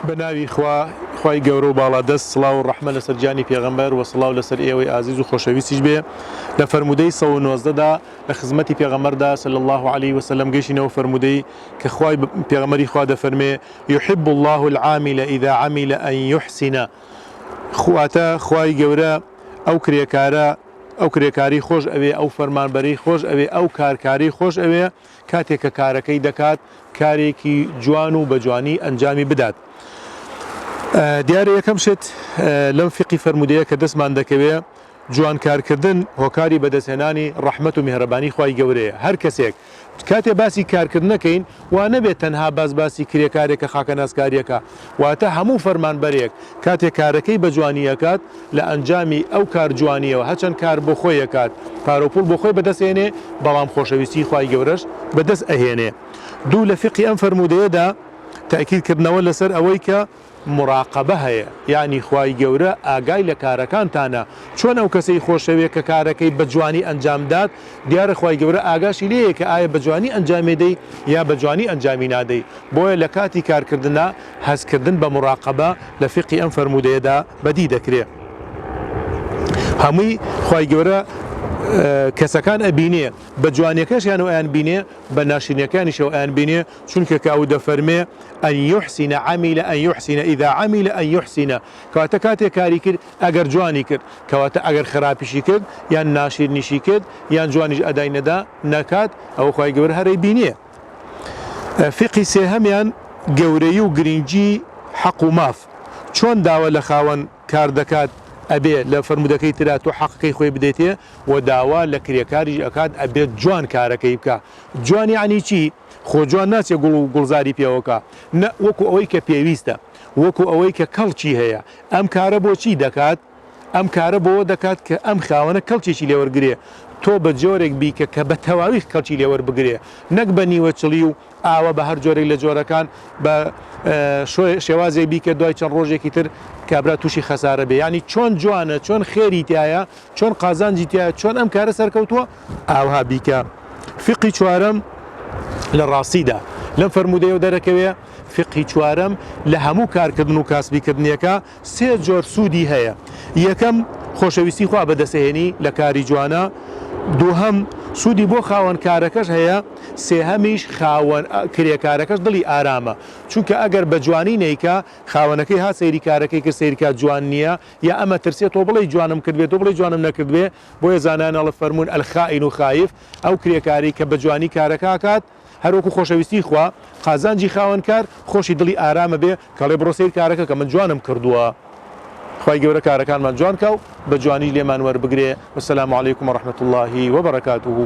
بناوی خوای گەورە و باڵادەست سڵاو و ڕەحمە لەسەر گیانی پێغەمبەر و سڵاو لەسەر ئێوەی ئازیز و خۆشەویستیش بێ لە فەرمودەی 119دا لە خزمەتی پێغەمبەردا صلی الله عليه وسلم گەیشتینەوە فەرمودەی کە خوای پێغەمبەری خوا دەفەرمێ يحب الله العامل إذا عمل أن يحسن خواتە خوای گەورە ئەو کرێکاری خۆش ئەوێ ئەو فەرمانبەری خۆش ئەوێ ئەو کارکاری خۆش ئەوێ کاتێک کە کارەکەی دەکات کارێکی جوان و بە جوانی ئەنجامی بدات. دیارە یەکەم شت لەم فقی فەرمودەیە کە دەستمان دەکەوێ جوان کارکردن هۆکاری بەدەستهێنانی ڕەحمەت و میهرەبانی خوای گەورەیە. هەر کەسێک کاتێ باسی کارکردنەکەین وا نەبێت تەنها باسی کرێکارێکە خاکە ناسکاریەکە واتە هەموو فەرمانبەرێک کاتێک کارەکەی بە جوانیەکات لە ئەنجامی ئەو کار جوانیەوە هەچەند کار بۆ خۆیەکات پارۆپول بۆ خۆی بەدەستێنێ بەڵام خۆشەویستی خوای گەورەش بەدەست ئەهێنێ. دوو لە فقی ئەم فەرمودەیەدا تاکیدکردنەوە لەسەر ئەوەی کە مراقبە هەیە، یعنی خوای گەورە ئاگای لە کارەکانتانە چۆن ئەو کەسەی خۆشەوێت کە کارەکەی بە جوانی ئەنجامدات دیارە خوای گەورە ئاگاشی لێیە کە ئایا بە جوانی ئەنجامێدەی یا بە جوانی ئەنجامی نادەی. بۆیە لە کاتی کارکردنا هەستکردن بە مراقبە لە فقی ئەم فەرمودەیەدا بەدی دەکرێت. هەمووی خوای گەورە کەسەکان ئەبینێ بە جوانیەکەشیان و ئەیان بینێ بە ناشرینەکانیشەوە ئەیان بینێ چونکە کە ئەو دەفەرمێ ئەن یحسینە عەمیلە ئەن یحسینە ئیذا عەمیلە ئەن یحسینە کەواتە کاتێک کاری کرد ئەگەر جوانی کرد کەواتە ئەگەر خراپیشی کرد یان ناشرینیشی کرد یان جوانیش ئەدای نەدا نەکات ئەوە خوای گەورە هەرەی بینێ. فقی سێهەمیان گەورەی و گرنگی حەق و ماف چۆن داوە لە خاوەن کار دەکات ئەبێ لە فەرمودەکەی ترا تۆ حەقەکەی خۆی بدەیتێ و داوا لە کرێکاریش ئەکات ئەبێت جوان کارەکەی بکە. جوان یعنی چی؟ خۆ جوان ناچێ گوڵ و گوڵزاری پێوەکە وەکو ئەوەی کە پێویستە وەکو ئەوەی کە کەڵکی هەیە ئەم کارە بۆچی دەکات ئەم کارە بۆ دەکات کە ئەم خاوەنە کەڵکێکی لێوەرگرێ تۆ بە جۆرێک بیکە کە بە تەواوی کەڵکی لێوەربگرێ نەک بە نیوەچڵی و ئاوە بە هەر جۆرێک لە جۆرەکان بە شێوازێک بیکە دوای چەند ڕۆژێکی تر کابرا تووشی خەسارە بێ. ینی چۆن جوانە چۆن خێری تایە چۆن قازانجی تایە چۆن ئەم کارە سەرکەوتووە ئاوها بیکە. فقی چوارەم لە ڕاستیدا لەم فەرمودەیە دەرەکەوێ فقی چوارەم لە هەموو کارکردن و کاسبیکردنیەکە سێ جۆر سوودی هەیە. یەکەم خۆشەویستی خوا بەدەستهێنی لە کاری جوانە، دووهەم سوودی بۆ خاوەن کارەکەش هەیە، سێهەمیش خاوەن کرێکارەکەش دڵی ئارامە چونکە ئەگەر بە جوانی نیکە خاوەنەکەی ها سەیری کارەکەی کرد سەیریکات جوان نییە یا ئەمە ترسێت تۆ بڵێ جوانم کردوێت تۆ بڵێ جوانم نەکردوێ. بۆیە زانانەڵە فەرمونون ئەلخائین و خایف ئەو کرێکاری کە بە جوانی کارەکە کات هەروەکو خۆشەویستی خوا قازانجی خاوەن کار خۆشی دڵی ئارامە بێ کەڵێ بڕۆ سەیر کارەکە کە من جوانم کردووە. خوای گەورە کارەکانمان جوان کە و بە جوانی لێمان وەربگرێ. وەسەلام عەلەیکوم وەڕەحمەتوڵڵاهی وەبەرەکاتوهو.